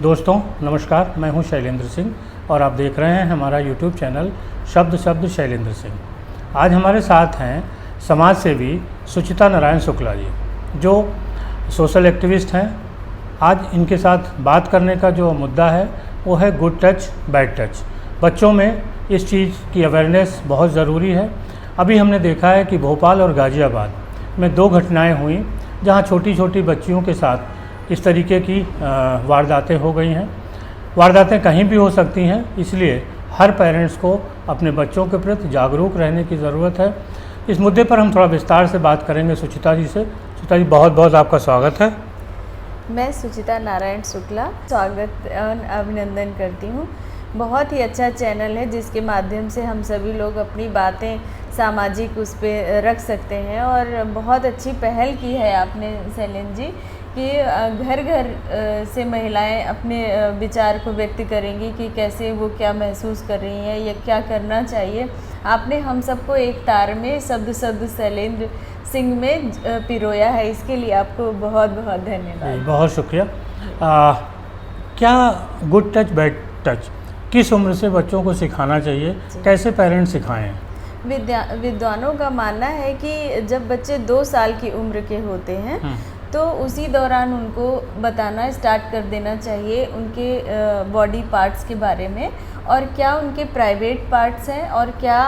दोस्तों नमस्कार, मैं हूं शैलेंद्र सिंह और आप देख रहे हैं हमारा यूट्यूब चैनल शब्द शब्द शैलेंद्र सिंह। आज हमारे साथ हैं समाज सेवी सुचिता नारायण शुक्ला जी, जो सोशल एक्टिविस्ट हैं। आज इनके साथ बात करने का जो मुद्दा है वो है गुड टच बैड टच। बच्चों में इस चीज़ की अवेयरनेस बहुत ज़रूरी है। अभी हमने देखा है कि भोपाल और गाज़ियाबाद में 2 घटनाएं हुई जहां छोटी छोटी बच्चियों के साथ इस तरीके की वारदातें हो गई हैं। वारदातें कहीं भी हो सकती हैं, इसलिए हर पेरेंट्स को अपने बच्चों के प्रति जागरूक रहने की ज़रूरत है। इस मुद्दे पर हम थोड़ा विस्तार से बात करेंगे सुचिता जी से। सुचिता जी, बहुत बहुत आपका स्वागत है। मैं सुचिता नारायण शुक्ला स्वागत और अभिनंदन करती हूँ। बहुत ही अच्छा चैनल है जिसके माध्यम से हम सभी लोग अपनी बातें सामाजिक उस पर रख सकते हैं, और बहुत अच्छी पहल की है आपने शैलेंद्र जी कि घर घर से महिलाएं अपने विचार को व्यक्त करेंगी कि कैसे वो क्या महसूस कर रही हैं या क्या करना चाहिए। आपने हम सबको एक तार में शब्द शब्द शैलेंद्र सिंह में पिरोया है, इसके लिए आपको बहुत बहुत धन्यवाद। बहुत शुक्रिया। क्या गुड टच बैड टच किस उम्र से बच्चों को सिखाना चाहिए, कैसे पेरेंट्स सिखाएं? विद्वानों का मानना है कि जब बच्चे 2 साल की उम्र के होते हैं तो उसी दौरान उनको बताना स्टार्ट कर देना चाहिए उनके बॉडी पार्ट्स के बारे में, और क्या उनके प्राइवेट पार्ट्स हैं और क्या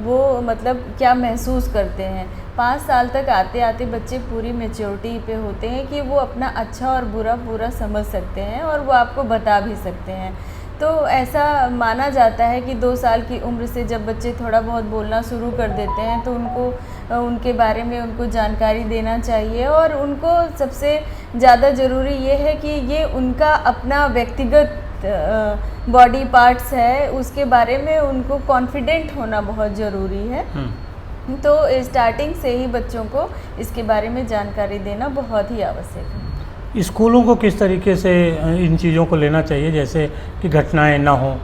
वो मतलब क्या महसूस करते हैं। 5 साल तक आते आते बच्चे पूरी मैच्योरिटी पे होते हैं कि वो अपना अच्छा और बुरा पूरा समझ सकते हैं और वो आपको बता भी सकते हैं। तो ऐसा माना जाता है कि 2 साल की उम्र से जब बच्चे थोड़ा बहुत बोलना शुरू कर देते हैं तो उनको उनके बारे में उनको जानकारी देना चाहिए, और उनको सबसे ज़्यादा ज़रूरी ये है कि ये उनका अपना व्यक्तिगत बॉडी पार्ट्स है, उसके बारे में उनको कॉन्फिडेंट होना बहुत ज़रूरी है। तो स्टार्टिंग से ही बच्चों को इसके बारे में जानकारी देना बहुत ही आवश्यक है। स्कूलों को किस तरीके से इन चीज़ों को लेना चाहिए, जैसे कि घटनाएं ना हो?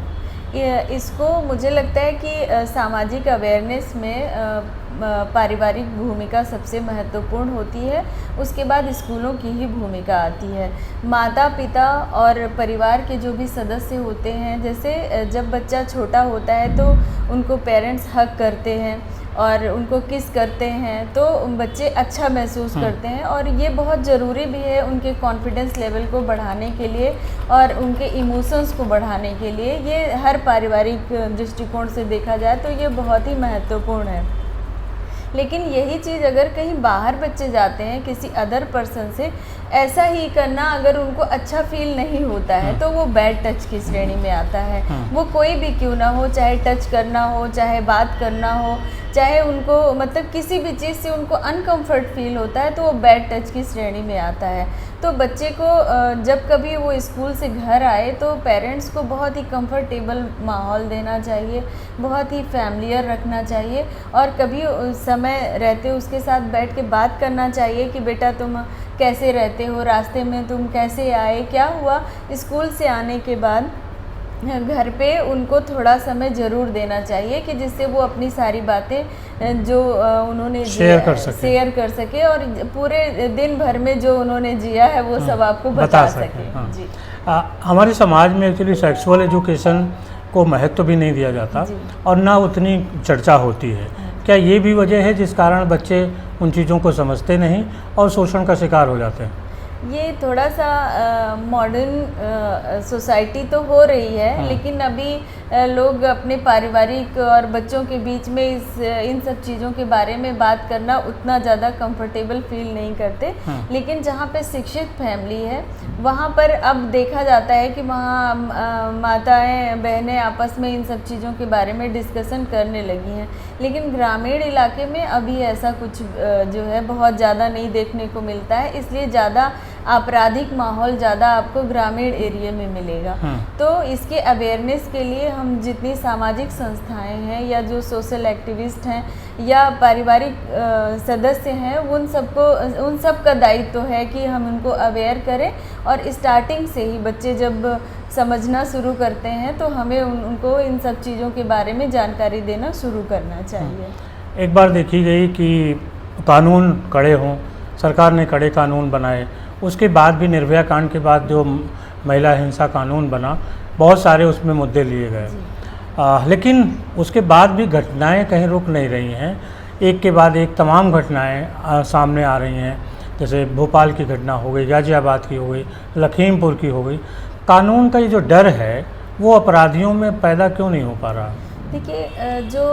इसको मुझे लगता है कि सामाजिक अवेयरनेस में पारिवारिक भूमिका सबसे महत्वपूर्ण होती है, उसके बाद स्कूलों की ही भूमिका आती है। माता पिता और परिवार के जो भी सदस्य होते हैं, जैसे जब बच्चा छोटा होता है तो उनको पेरेंट्स हग करते हैं और उनको किस करते हैं तो बच्चे अच्छा महसूस करते हैं, और ये बहुत ज़रूरी भी है उनके कॉन्फिडेंस लेवल को बढ़ाने के लिए और उनके इमोशंस को बढ़ाने के लिए। ये हर पारिवारिक दृष्टिकोण से देखा जाए तो ये बहुत ही महत्वपूर्ण है। लेकिन यही चीज़ अगर कहीं बाहर बच्चे जाते हैं किसी अदर पर्सन से ऐसा ही करना अगर उनको अच्छा फील नहीं होता है तो वो बैड टच की श्रेणी में आता है। वो कोई भी क्यों ना हो, चाहे टच करना हो, चाहे बात करना हो, चाहे उनको मतलब किसी भी चीज़ से उनको अनकंफर्ट फील होता है तो वो बैड टच की श्रेणी में आता है। तो बच्चे को जब कभी वो स्कूल से घर आए तो पेरेंट्स को बहुत ही कंफर्टेबल माहौल देना चाहिए, बहुत ही फैमिलियर रखना चाहिए, और कभी समय रहते उसके साथ बैठ के बात करना चाहिए कि बेटा तुम कैसे रहते हो, रास्ते में तुम कैसे आए, क्या हुआ। स्कूल से आने के बाद घर पे उनको थोड़ा समय ज़रूर देना चाहिए कि जिससे वो अपनी सारी बातें जो उन्होंने शेयर कर सके और पूरे दिन भर में जो उन्होंने जिया है वो सब आपको बता सके। जी। हमारे समाज में एक्चुअली सेक्सुअल एजुकेशन को महत्व भी नहीं दिया जाता और ना उतनी चर्चा होती है। क्या ये भी वजह है जिस कारण बच्चे उन चीज़ों को समझते नहीं और शोषण का शिकार हो जाते हैं? ये थोड़ा सा मॉडर्न सोसाइटी तो हो रही है, लेकिन अभी लोग अपने पारिवारिक और बच्चों के बीच में इन सब चीज़ों के बारे में बात करना उतना ज़्यादा कंफर्टेबल फील नहीं करते। लेकिन जहाँ पे शिक्षित फैमिली है वहाँ पर अब देखा जाता है कि वहाँ माताएं बहनें आपस में इन सब चीज़ों के बारे में डिस्कशन करने लगी हैं। लेकिन ग्रामीण इलाके में अभी ऐसा कुछ जो है बहुत ज़्यादा नहीं देखने को मिलता है, इसलिए ज़्यादा आपराधिक माहौल ज़्यादा आपको ग्रामीण एरिया में मिलेगा। तो इसके अवेयरनेस के लिए हम जितनी सामाजिक संस्थाएं हैं या जो सोशल एक्टिविस्ट हैं या पारिवारिक सदस्य हैं उन सब का दायित्व है कि हम उनको अवेयर करें, और स्टार्टिंग से ही बच्चे जब समझना शुरू करते हैं तो हमें उनको इन सब चीज़ों के बारे में जानकारी देना शुरू करना चाहिए। एक बार देखी गई कि कानून कड़े हों, सरकार ने कड़े कानून बनाए, उसके बाद भी निर्भया कांड के बाद जो महिला हिंसा कानून बना, बहुत सारे उसमें मुद्दे लिए गए। लेकिन उसके बाद भी घटनाएं कहीं रुक नहीं रही हैं, एक के बाद एक तमाम घटनाएं सामने आ रही हैं। जैसे भोपाल की घटना हो गई, गाज़ियाबाद की हो गई, लखीमपुर की हो गई। कानून का ये जो डर है वो अपराधियों में पैदा क्यों नहीं हो पा रहा? देखिए, जो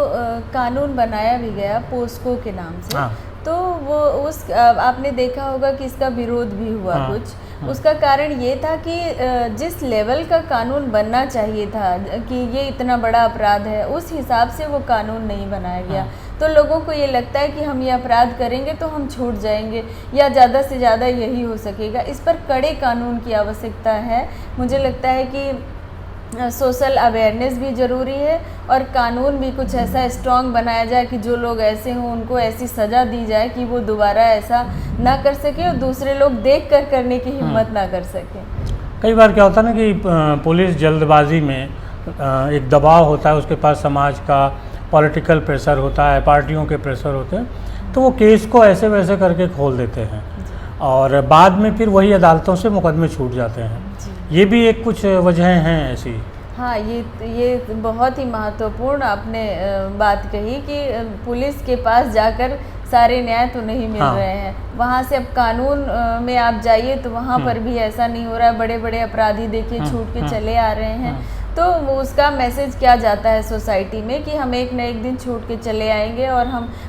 कानून बनाया भी गया पोस्को के नाम से, हाँ। तो वो उस आपने देखा होगा कि इसका विरोध भी हुआ। हाँ, कुछ उसका कारण ये था कि जिस लेवल का कानून बनना चाहिए था कि ये इतना बड़ा अपराध है, उस हिसाब से वो कानून नहीं बनाया गया। तो लोगों को ये लगता है कि हम ये अपराध करेंगे तो हम छूट जाएंगे या ज़्यादा से ज़्यादा यही हो सकेगा। इस पर कड़े कानून की आवश्यकता है। मुझे लगता है कि सोशल अवेयरनेस भी ज़रूरी है और कानून भी कुछ ऐसा स्ट्रॉन्ग बनाया जाए कि जो लोग ऐसे हों उनको ऐसी सज़ा दी जाए कि वो दोबारा ऐसा ना कर सके और दूसरे लोग देख कर करने की हिम्मत ना कर सकें। कई बार क्या होता है ना कि पुलिस जल्दबाजी में एक दबाव होता है, उसके पास समाज का पॉलिटिकल प्रेशर होता है, पार्टियों के प्रेशर होते हैं, तो वो केस को ऐसे वैसे करके खोल देते हैं और बाद में फिर वही अदालतों से मुकदमे छूट जाते हैं। ये भी एक कुछ वजहें हैं ऐसी। हाँ, ये बहुत ही महत्वपूर्ण आपने बात कही कि पुलिस के पास जाकर सारे न्याय तो नहीं मिल रहे हैं। वहाँ से अब कानून में आप जाइए तो वहाँ पर भी ऐसा नहीं हो रहा है। बड़े बड़े अपराधी देखिए छूट के चले आ रहे हैं। तो उसका मैसेज क्या जाता है सोसाइटी में कि हम एक न एक दिन छूट के चले आएंगे और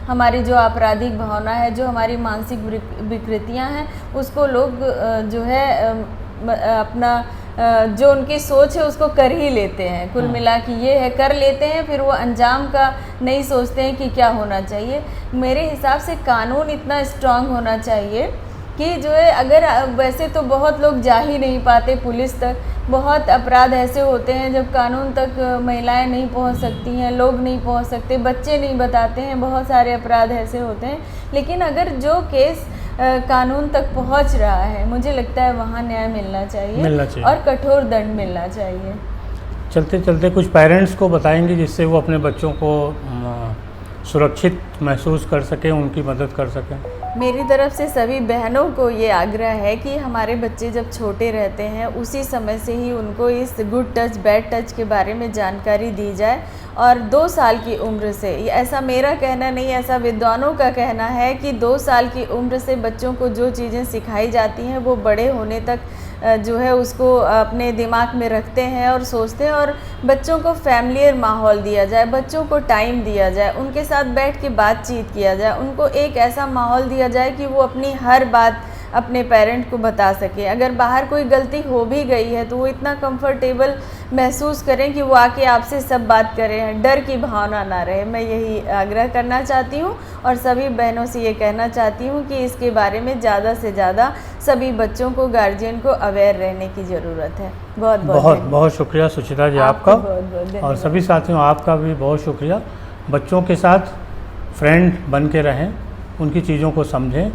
हमारी जो आपराधिक भावना है, जो हमारी मानसिक विकृतियाँ हैं, उसको लोग जो है अपना जो उनकी सोच है उसको कर ही लेते हैं। कुल मिला के ये है, कर लेते हैं, फिर वो अंजाम का नहीं सोचते हैं कि क्या होना चाहिए। मेरे हिसाब से कानून इतना स्ट्रांग होना चाहिए कि जो है, अगर वैसे तो बहुत लोग जा ही नहीं पाते पुलिस तक, बहुत अपराध ऐसे होते हैं जब कानून तक महिलाएं नहीं पहुंच सकती हैं, लोग नहीं पहुंच सकते, बच्चे नहीं बताते हैं, बहुत सारे अपराध ऐसे होते हैं। लेकिन अगर जो केस कानून तक पहुंच रहा है, मुझे लगता है वहाँ न्याय मिलना चाहिए और कठोर दंड मिलना चाहिए। चलते चलते कुछ पेरेंट्स को बताएंगे जिससे वो अपने बच्चों को सुरक्षित महसूस कर सकें, उनकी मदद कर सकें। मेरी तरफ से सभी बहनों को ये आग्रह है कि हमारे बच्चे जब छोटे रहते हैं उसी समय से ही उनको इस गुड टच बैड टच के बारे में जानकारी दी जाए और 2 साल की उम्र से, ऐसा मेरा कहना नहीं, ऐसा विद्वानों का कहना है कि 2 साल की उम्र से बच्चों को जो चीज़ें सिखाई जाती हैं वो बड़े होने तक जो है उसको अपने दिमाग में रखते हैं और सोचते हैं। और बच्चों को फैमिलियर माहौल दिया जाए, बच्चों को टाइम दिया जाए, उनके साथ बैठ के बातचीत किया जाए, उनको एक ऐसा माहौल दिया जाए कि वो अपनी हर बात अपने पेरेंट को बता सके। अगर बाहर कोई गलती हो भी गई है तो वो इतना कंफर्टेबल महसूस करें कि वो आके आपसे सब बात करें, डर की भावना ना रहे। मैं यही आग्रह करना चाहती हूँ और सभी बहनों से ये कहना चाहती हूँ कि इसके बारे में ज़्यादा से ज़्यादा सभी बच्चों को, गार्जियन को अवेयर रहने की ज़रूरत है। बहुत शुक्रिया सुचिता जी आपका, और सभी साथियों आपका भी बहुत शुक्रिया। बच्चों के साथ फ्रेंड बन के रहें, उनकी चीज़ों को समझें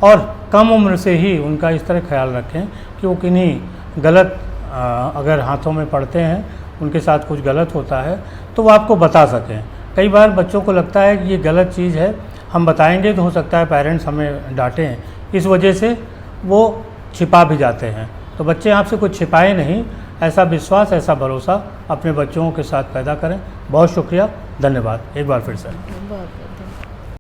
और कम उम्र से ही उनका इस तरह ख्याल रखें कि वो किन्हीं गलत अगर हाथों में पड़ते हैं, उनके साथ कुछ गलत होता है तो वो आपको बता सकें। कई बार बच्चों को लगता है कि ये गलत चीज़ है, हम बताएंगे तो हो सकता है पेरेंट्स हमें डांटें, इस वजह से वो छिपा भी जाते हैं। तो बच्चे आपसे कुछ छिपाए नहीं, ऐसा विश्वास, ऐसा भरोसा अपने बच्चों के साथ पैदा करें। बहुत शुक्रिया, धन्यवाद एक बार फिर से।